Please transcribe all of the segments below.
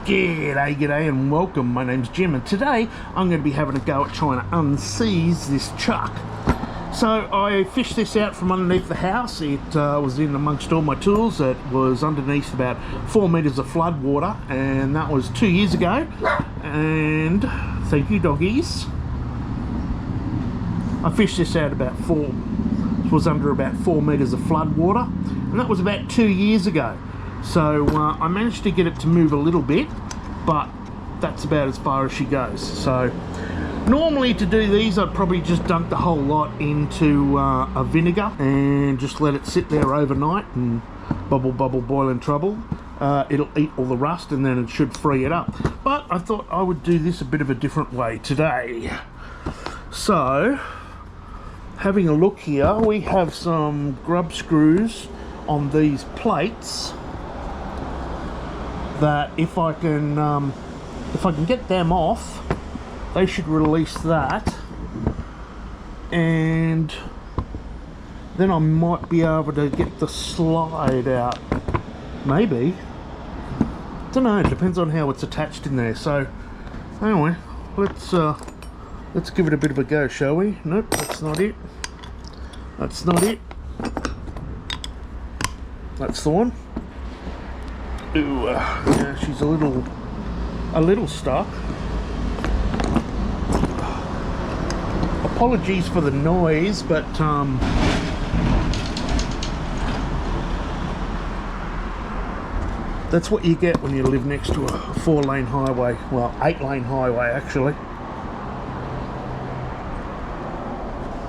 G'day and welcome. My name's Jim and today I'm going to be having a go at trying to unseize this chuck. So I fished this out from underneath the house. It was in amongst all my tools. It was underneath about 4 meters of flood water, and that was 2 years ago. And thank you, doggies. I fished this out about it was under about 4 meters of flood water, and that was about 2 years ago. So I managed to get it to move a little bit, but that's about as far as she goes. So normally to do these I'd probably just dunk the whole lot into a vinegar and just let it sit there overnight and bubble boil in trouble. It'll eat all the rust and then it should free it up. But I thought I would do this a bit of a different way today. So having a look here, we have some grub screws on these plates that if I can get them off, they should release that, and then I might be able to get the slide out. Maybe, don't know. It depends on how it's attached in there. So anyway, let's give it a bit of a go, shall we? Nope, that's not it. That's not it. That's the one. Ooh, yeah, she's a little stuck. Apologies for the noise, but that's what you get when you live next to a 4-lane highway. Well, 8-lane highway actually.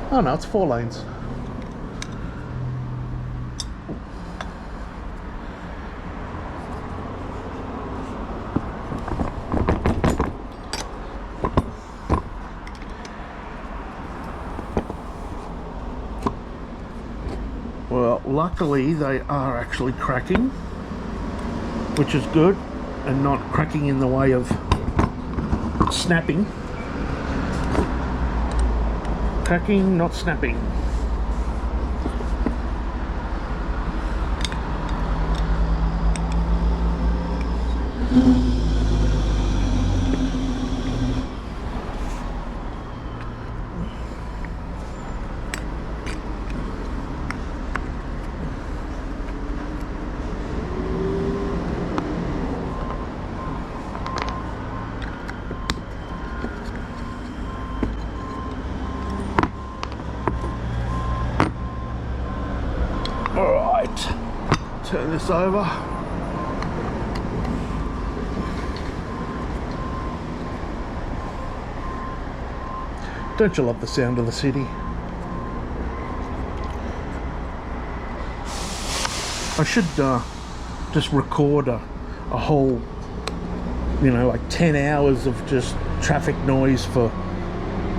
Oh no, it's 4 lanes. Well, luckily they are actually cracking, which is good, and not cracking in the way of snapping. Cracking, not snapping. Alright, turn this over. Don't you love the sound of the city? I should just record a whole, like 10 hours of just traffic noise for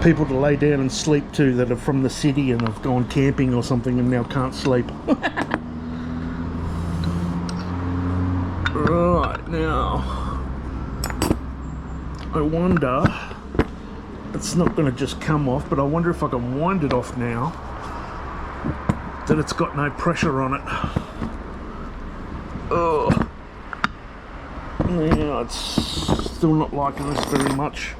people to lay down and sleep to that are from the city and have gone camping or something and now can't sleep. Right, now I wonder, it's not going to just come off, but I wonder if I can wind it off now that it's got no pressure on it. Oh, yeah, it's still not liking this very much.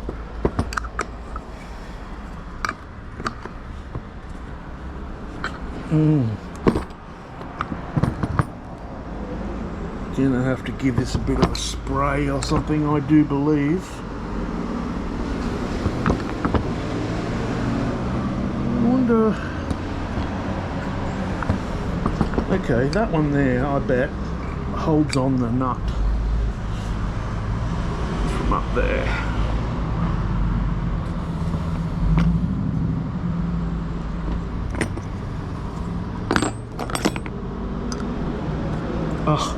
Gonna have to give this a bit of a spray or something, I do believe. I wonder. Okay, that one there, I bet, holds on the nut from up there. Ugh.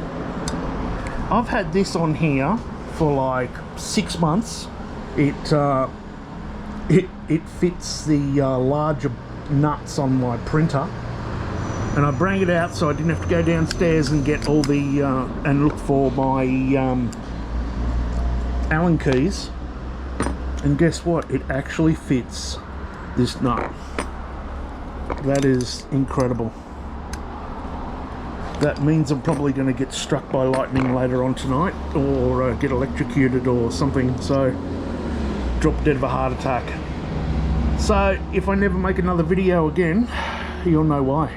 I've had this on here for like 6 months. It fits the larger nuts on my printer, and I bring it out so I didn't have to go downstairs and get all the and look for my Allen keys. And guess what? It actually fits this nut. That is incredible. That means I'm probably going to get struck by lightning later on tonight, or get electrocuted or something, so drop dead of a heart attack. So if I never make another video again, you'll know why.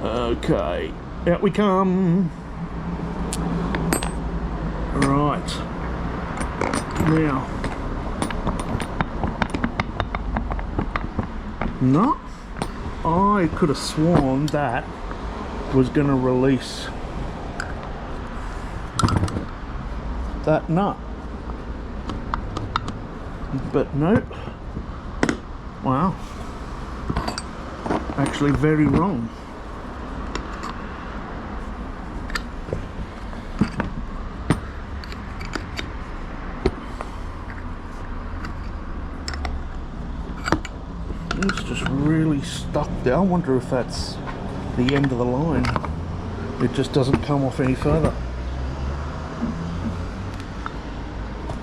Okay, out we come. Right, now, no, I could have sworn that was going to release that nut, but nope. Wow, actually very wrong. It's just really stuck there. I wonder if that's the end of the line. It just doesn't come off any further.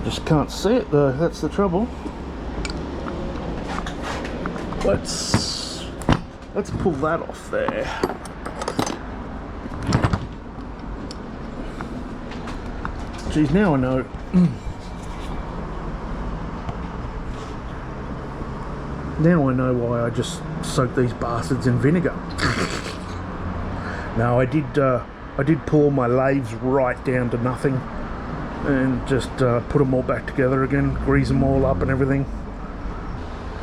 Just can't see it though, that's the trouble. Let's pull that off there. Geez, now I know. Now I know why I just soaked these bastards in vinegar. Now I did pour my lathes right down to nothing, and just put them all back together again, grease them all up and everything.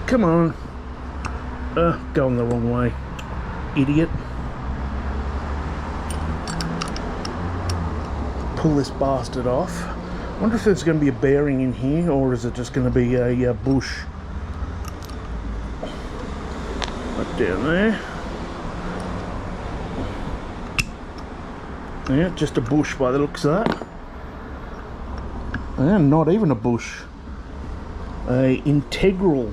Come on, going the wrong way, idiot. Pull this bastard off. Wonder if there's going to be a bearing in here, or is it just going to be a bush? Down there. Yeah, just a bush by the looks of that. And not even a bush. A integral.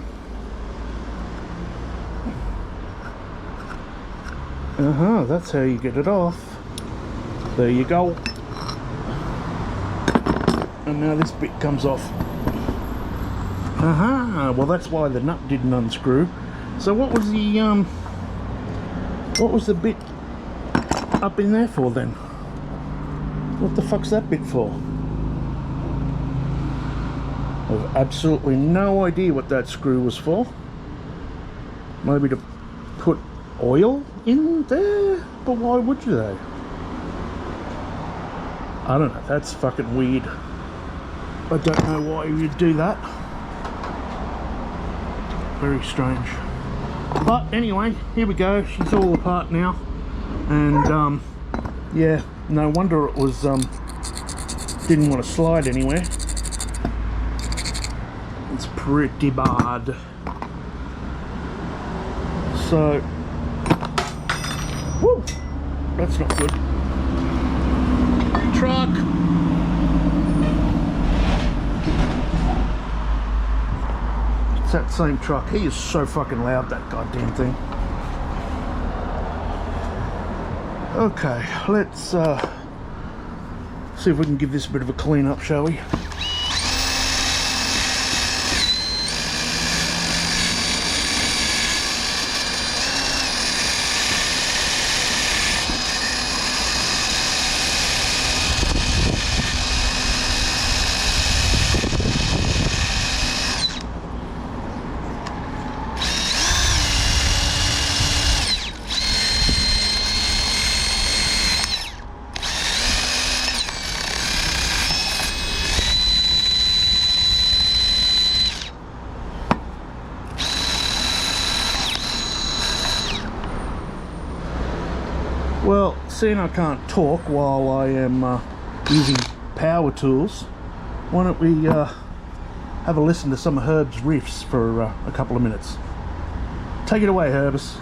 That's how you get it off. There you go. And now this bit comes off. Well, that's why the nut didn't unscrew. So what was the bit up in there for then? What the fuck's that bit for? I've absolutely no idea what that screw was for. Maybe to put oil in there? But why would you though? I don't know, that's fucking weird. I don't know why you'd do that. Very strange. But anyway, here we go. She's all apart now, and yeah, no wonder it was didn't want to slide anywhere. It's pretty bad. So, whoo, that's not good. Truck. It's that same truck. He is so fucking loud, that goddamn thing. Okay, let's see if we can give this a bit of a clean up, shall we? Well, seeing I can't talk while I am using power tools, why don't we have a listen to some of Herb's riffs for a couple of minutes. Take it away, Herbs.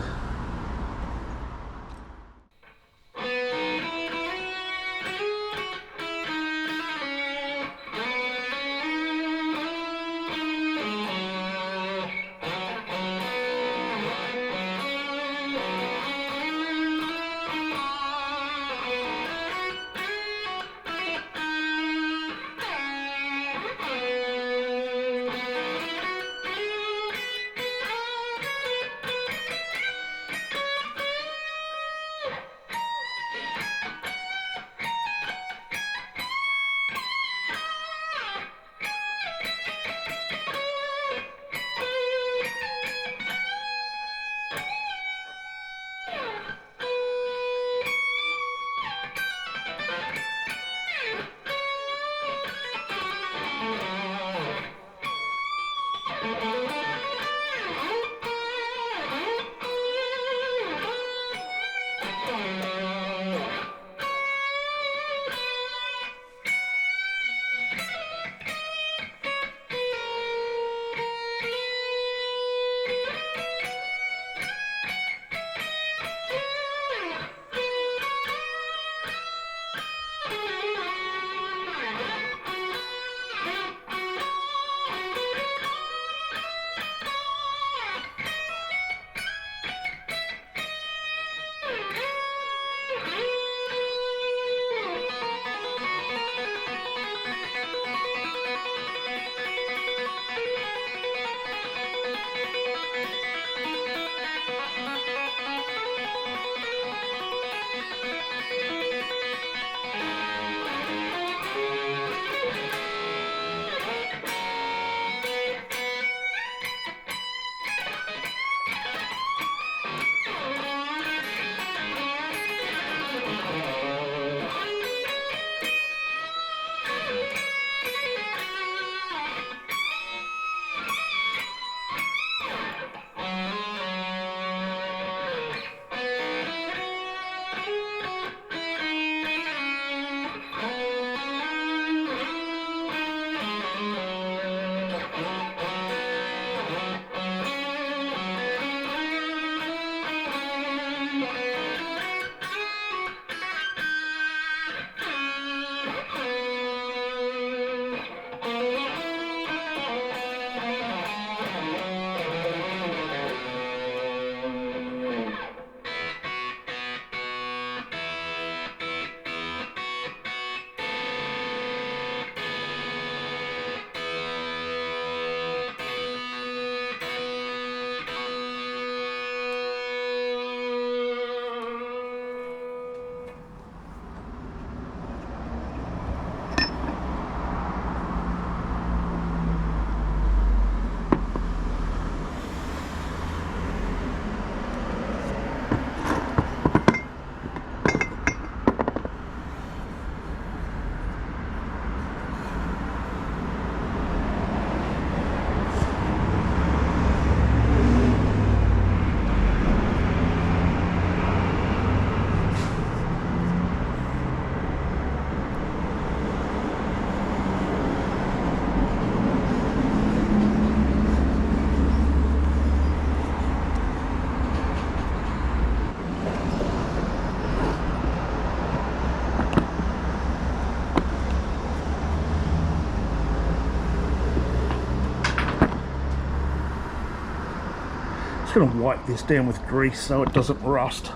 going to wipe this down with grease so it doesn't rust.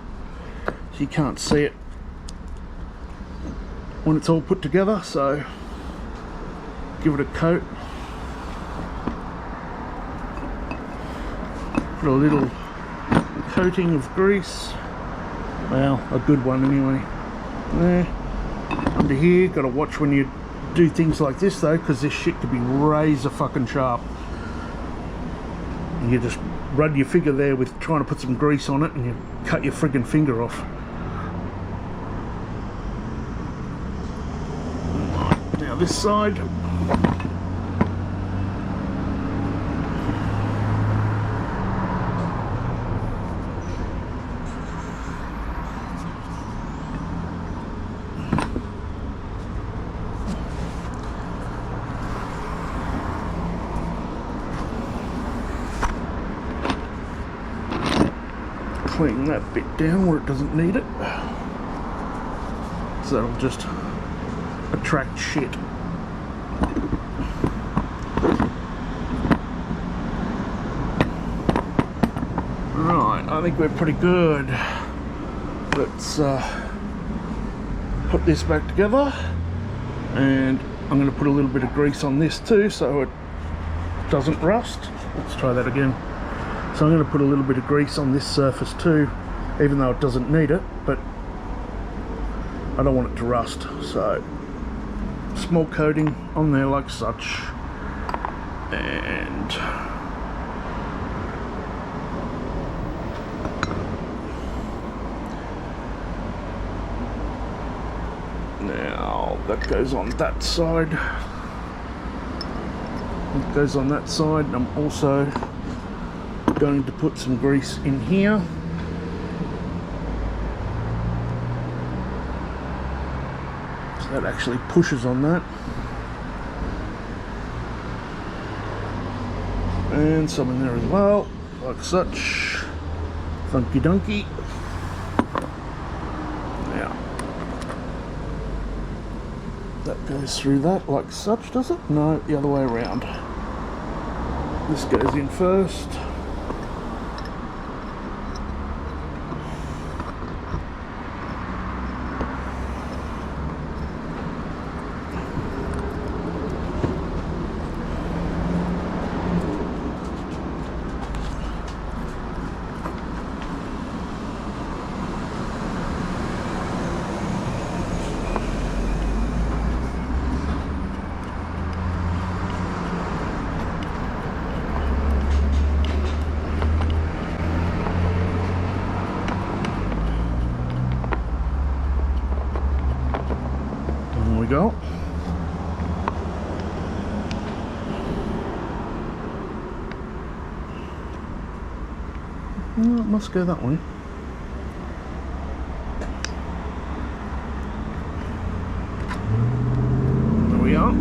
So you can't see it when it's all put together, so give it a coat. Put a little coating of grease. Well, a good one anyway. There. Under here, got to watch when you do things like this though, because this shit could be razor fucking sharp. You just rub your finger there with trying to put some grease on it and you cut your friggin' finger off. Now this side. Clean that bit down where it doesn't need it, so that'll just attract shit. Right, I think we're pretty good. Let's put this back together, and I'm going to put a little bit of grease on this too so it doesn't rust. Let's try that again. So I'm going to put a little bit of grease on this surface too, even though it doesn't need it, but I don't want it to rust. So small coating on there like such, and now that goes on that side. It goes on that side, and I'm also going to put some grease in here. So that actually pushes on that. And some in there as well, like such. Funky donkey. Now, that goes through that like such, does it? No, the other way around. This goes in first. Go. Well, it must go that way. There we are.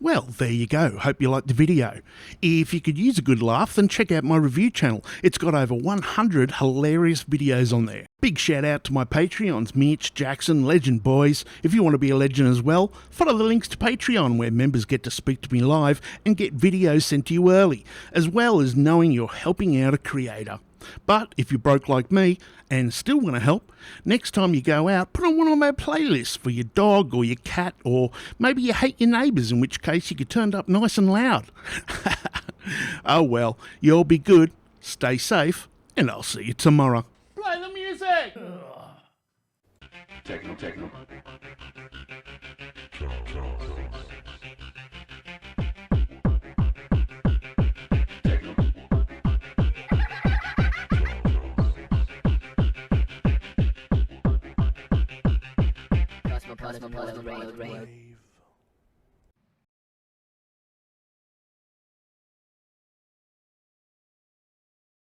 Well, there you go. Hope you liked the video. If you could use a good laugh, then check out my review channel. It's got over 100 hilarious videos on there. Big shout out to my Patreons, Mitch, Jackson, Legend Boys. If you want to be a legend as well, follow the links to Patreon, where members get to speak to me live and get videos sent to you early, as well as knowing you're helping out a creator. But if you're broke like me and still want to help, next time you go out, put on one of my playlists for your dog or your cat, or maybe you hate your neighbours, in which case you get turned up nice and loud. Oh well, you'll be good, stay safe, and I'll see you tomorrow. Play the music! Techno. Cosmopolitan Radio.